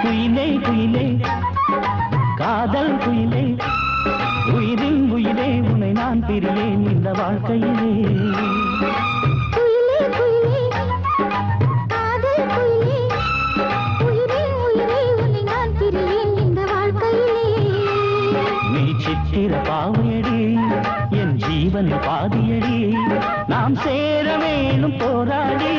குயிலே குயிலே காதல் குயிலே உயிரின் உயிரே உன்னை நான் பிரியேன் இந்த வாழ்க்கையிலே நீ சித்திர பாவையடி என் ஜீவன் பாதியடி நாம் சேர வேணும் போராடி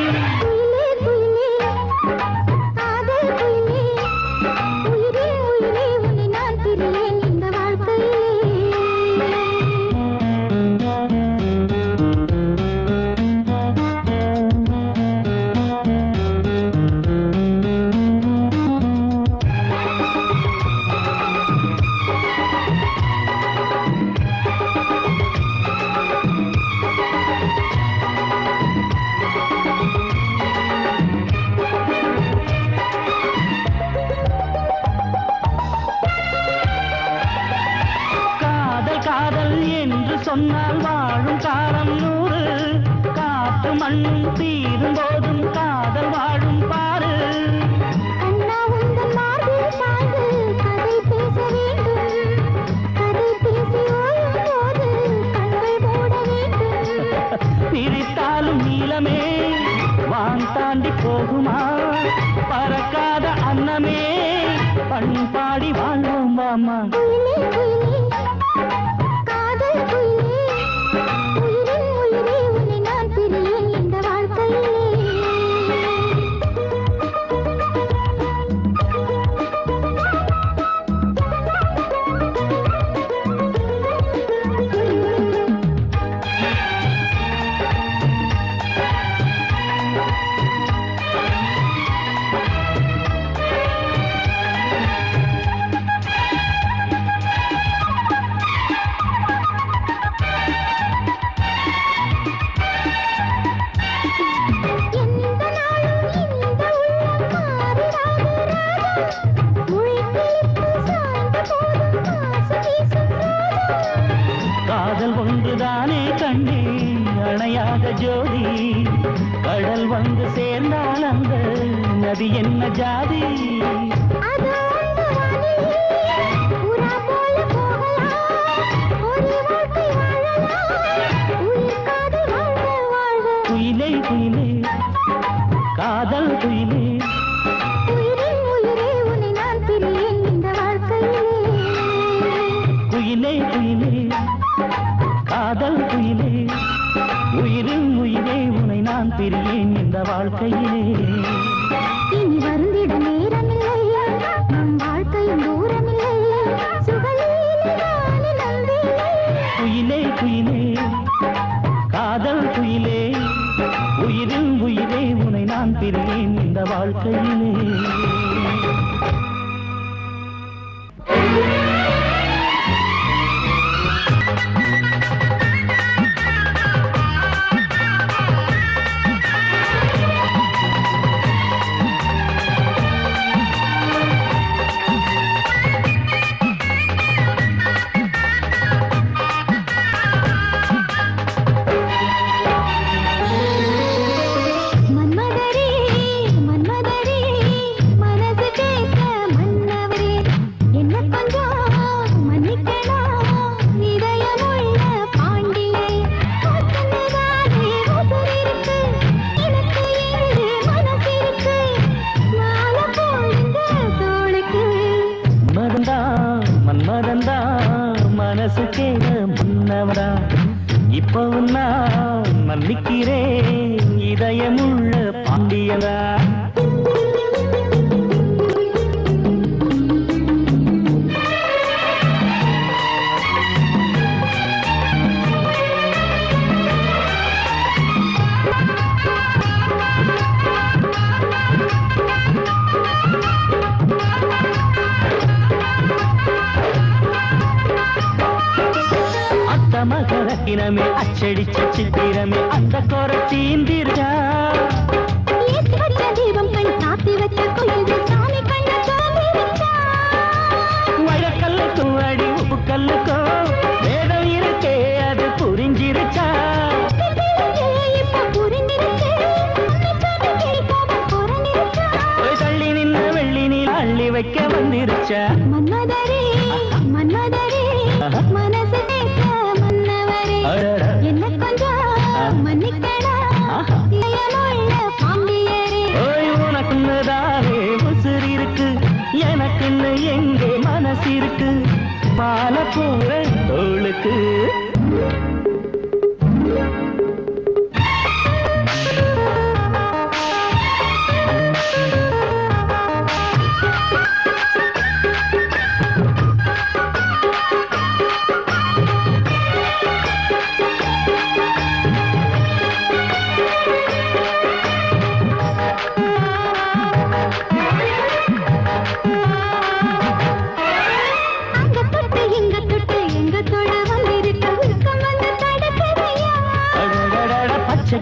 சொன்னால் வாழும் காலம் 100 காற்று மண்ணும் தீரும் போதும் காதல் வாழும் பாரு பிரித்தாலும் நீளமே வான் தாண்டி போகுமா பறக்காத அன்னமே பண்பாடி வாழ்வோம் வாமா காதல் ஒன்றுதானே கண்ணே அணையாத ஜோதி கடல் வந்து சேர்ந்தால் அந்த நதி என்ன ஜாதி குயிலே குயிலே காதல் குயிலே குயிலே குயிலே காதல் குயிலே உயிரின் உயிரே உன்னை நான் பிரியேன் இந்த வாழ்க்கையிலே இனி வருந்திட நேரமில்லை நம் வாழ்க்கையும் தூரமில்லை குயிலே குயிலே காதல் குயிலே உயிரின் உயிரே உன்னை நான் பிரியேன் இந்த வாழ்க்கையிலே மன்மதந்தா மனசு கேட முன்னவரா இப்போ நான் மன்னிக்கிறேன் இதயமுள்ள பாண்டியனா ரத்தினமே அச்சடிச்ச சித்திரமே அந்த கோர தீந்திருச்சா ஏத்தி வச்ச தீபம் கண் சாத்தி வச்ச கோயில் சாமி கண்ண தோண்டி வச்சா வழக்கல்லுக்கும் அடி உப்பு கல்லுக்கும் வேதம் இருக்கே அது புரிஞ்சிருச்சா இப்ப புரிஞ்சிருச்சு தள்ளி நின்ன வெள்ளி நீ அள்ளி வைக்க வந்திருச்சா மன்மதரே மன்மதரே மனசு கேட்க மன்னவரே என்ன கொஞ்சம் மன்னிக்கடா இளையமுள்ள பாண்டியரே ஓய் உனக்குன்னுதானே உசுர் இருக்கு எனக்குன்னு எங்கே மனசு இருக்கு மாலை போற தோளுக்கு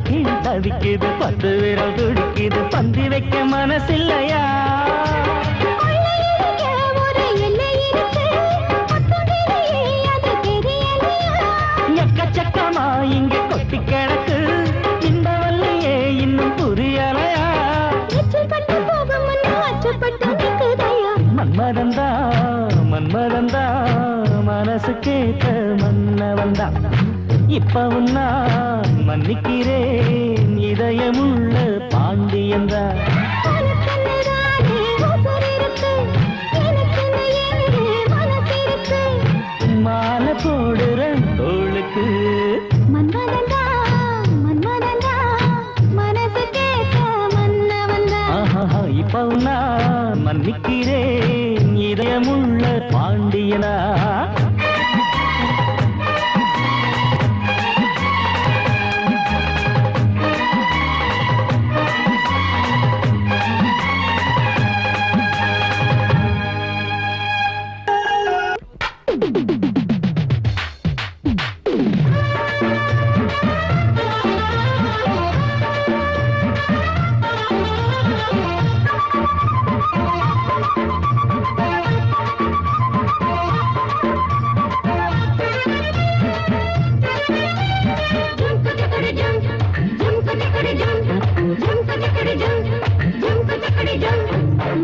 கீழ் தவிக்குது பத்து விரல் துடிக்குது பந்தி வைக்க மனசில்லையா எக்கச்சக்கமா இங்க கொட்டி கிடக்கு இந்த வல்லையே இன்னும் புரியலையா மன்மதந்தா மன்மதந்தா மனசு கேட்ட மன்னவந்தா இப்பவும் நான் மன்னிக்கிறேன் இதயமுள்ள பாண்டியந்தா மாலை போடுற தோளுக்கு மன்மதந்தா மன்மதந்தா மனசு கேட்ட மன்னவந்தா இப்பவும் நான் மன்னிக்கிறேன் இதயமுள்ள பாண்டியனா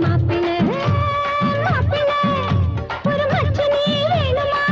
மாப்பிள்ளை மாப்பிள்ளை ஒரு மச்ச நீ வேணுமா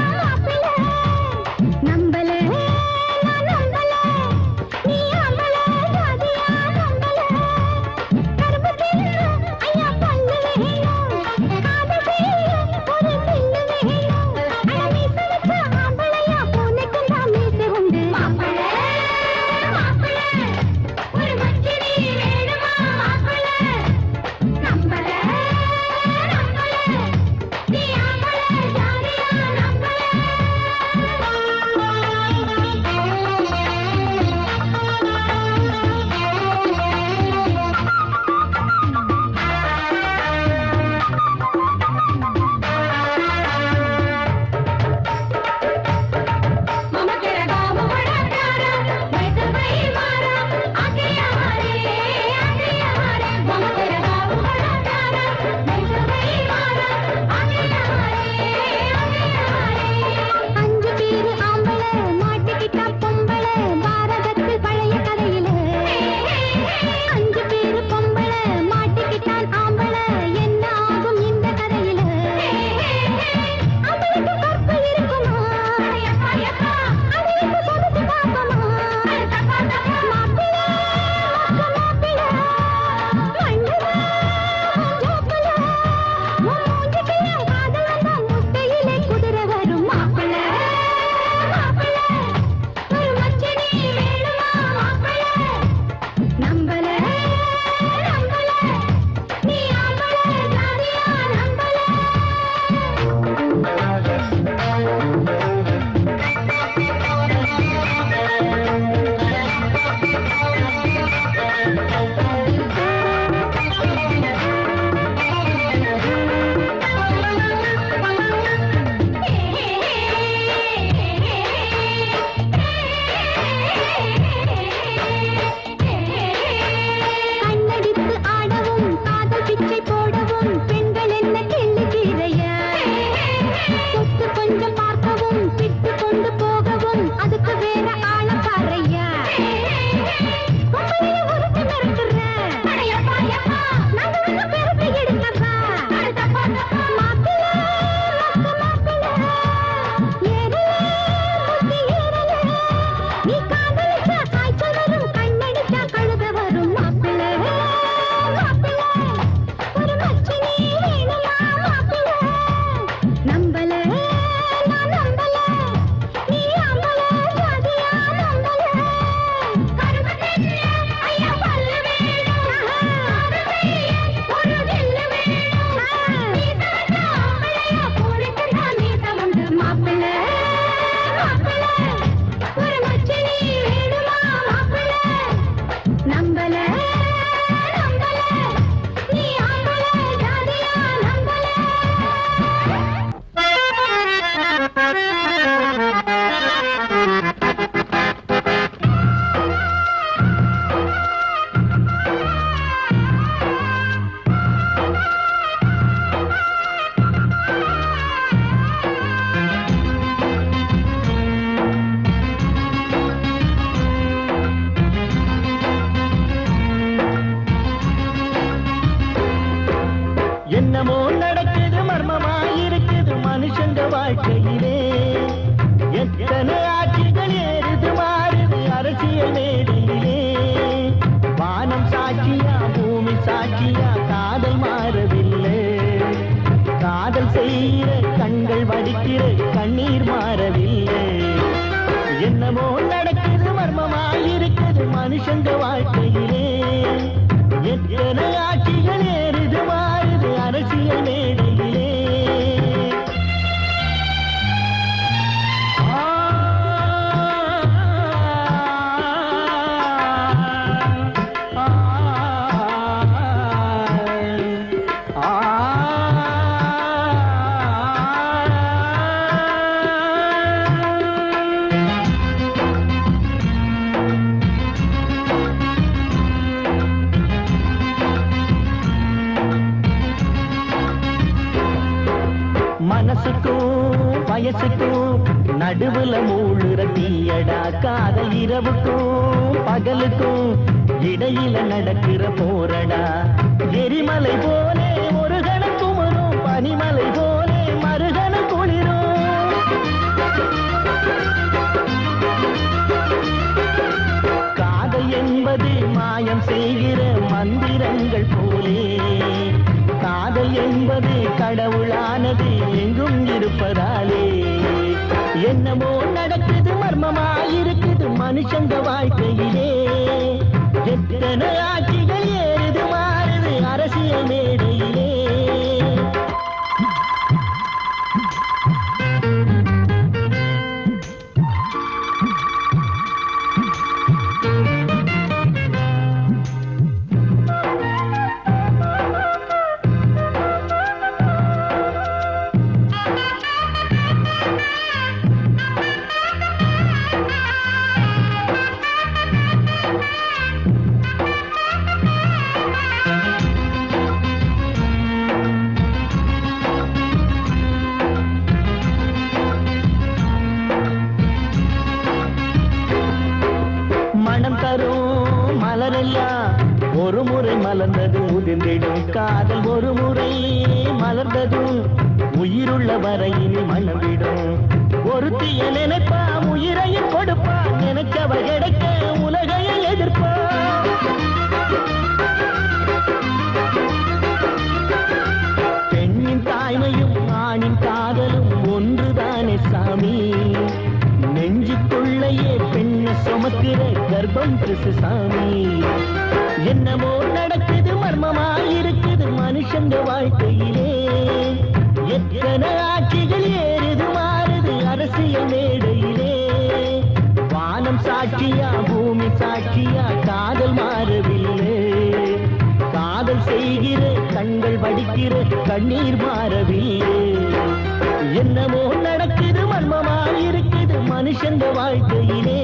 வாழ்க்கையிலே எத்தனை ஆட்சிகள் ஏறுது மாறுது அரசியல் மேடையிலே வானம் சாட்சியா பூமி சாட்சியா காதல் மாறவில்லை காதல் செய்கிற கண்கள் வடிக்கிற கண்ணீர் மாறவில்லை என்னமோ நடக்குது மர்மமாயிருக்குது மனுஷங்க வாழ்க்கையிலே எத்தனை ஆட்சிகள் ஏறுது மாறுது அரசியல் மேடையிலே மனசுக்கும் வயசுக்கும் நடுவுல மூழுற தீயடா காதல் இரவுக்கும் பகலுக்கும் இடையில நடக்கிற போரடா எரிமலை போலே ஒரு கணம் குமரும் பனிமலை போலே மறுகண குளிரும் காதல் என்பது மாயம் செய்கிற மந்திரங்கள் போலே காதல் என்பது கடவுளானது எங்கும் இருப்பதாலே என்னமோ நடக்குது மர்மமாயிருக்குது மனுஷங்க வாழ்க்கையிலே எத்தனை ஆட்சிகள் ஏறுது மாறுது அரசியல் மேடையிலே மனம் தரும் மலரெல்லாம் ஒரு முறை மலர்ந்தது உதிர்ந்திடும் காதல் ஒரு முறை மலர்ந்ததும் உயிருள்ள வரையில் மணவிடும் ஒருத்திய நினைப்பா உயிரையும் கொடுப்பா நினைச்சவ கிடைக்க உலகையை எதிர்ப்பா பெண்ணின் தாய்மையும் ஆணின் காதலும் ஒன்றுதானே சாமி நெஞ்சுக்குள்ளையே பெண்ண சுமக்கிற கர்ப்பம் கிருஷ்ணசாமி என்னமோ நடக்குது மர்மமாயிருக்குது மனுஷங்க வாழ்க்கையிலே எத்தனை ஆட்சிகள் ஏறுது மாறுது அரசியல் மேடையிலே வானம் சாட்சியா பூமி சாட்சியா காதல் மாறவில்லை காதல் செய்கிற கண்கள் வடிக்கிற கண்ணீர் மாறவில்லை என்னமோ நடக்குது மர்மமாயிருக்குது மனுஷங்க வாழ்க்கையிலே